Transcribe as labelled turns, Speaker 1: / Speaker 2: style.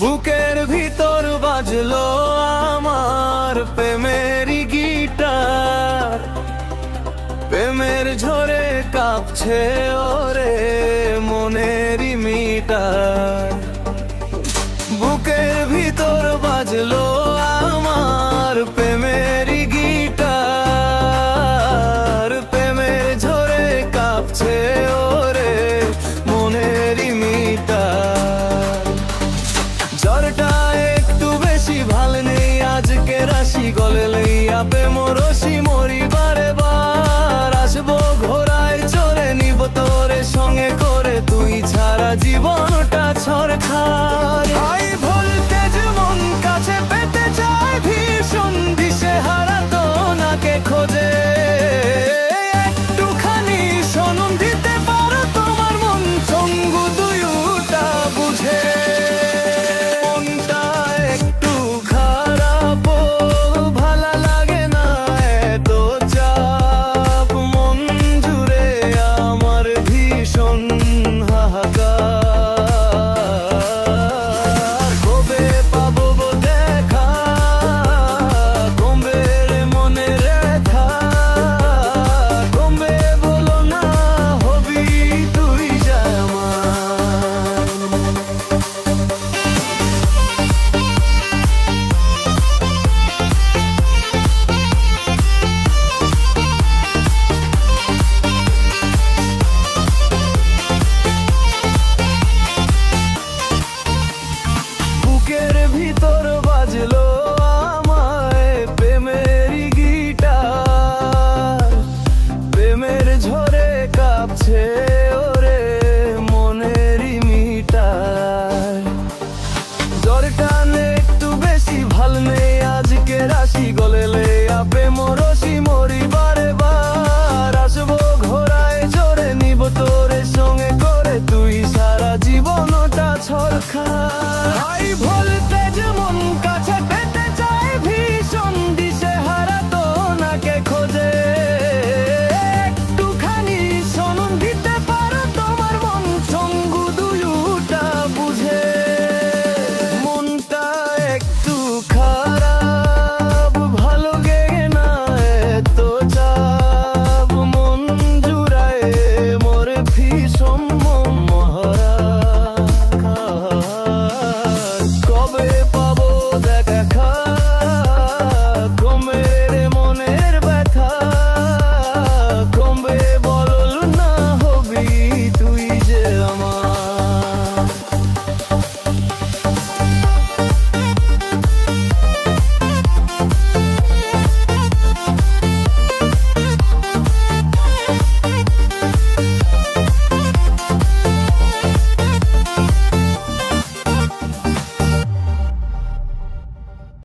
Speaker 1: বুকের ভিতর বাজলো আমার প্রেমেরই গিটার, প্রেমের ঝড়ে কাঁপছে ওরে মনেরই মিটার। বুকের ভিতর বাজলো আমার প্রেমেরই গিটার, প্রেমের ঝড়ে কাঁপছে ওরে মনেরই মিটার। ঝড়টা একটু বেশি ভাল নেই আজকে রাশি গলে লইয়া প্রেম রশি মরি বারে বার। আসবো ঘোড়ায় চড়ে নিব তোরে সঙ্গে করে, তুই ছাড়া জীবনটা ছরখার। হাই ভোল্টেজ মন কাছে পেতে চায় ভীষণ, দিশে হারা তো নাকে খোঁজে। একটুখানি সনম দিতে পারো তোমার মন চঙ্গু দুইটা বুঝে। মনটা একটু খারাপ ভালা লাগে না এত চাপ, মন জুড়ে আমার ভীষণ হাহাকার। কবে পাবো দেখা কমবে রে মনে রেখা, কমবে বলো না হবি তুই যায় আমার। বুকের ভিতর বাজলো আমায় প্রেমেরই গিটার, প্রেমের ঝড়ে কাঁপছে ওরে মনেরই মিটার। ঝড়টা একটু বেশি ভাল নেই আজকে রাশি গলে লইয়া প্রেম রশি মরি বারে বার। আসবো ঘোড়ায় চড়ে নিব তোরে সঙ্গে করে, তুই সারা জীবনটা ছরখার। High voltage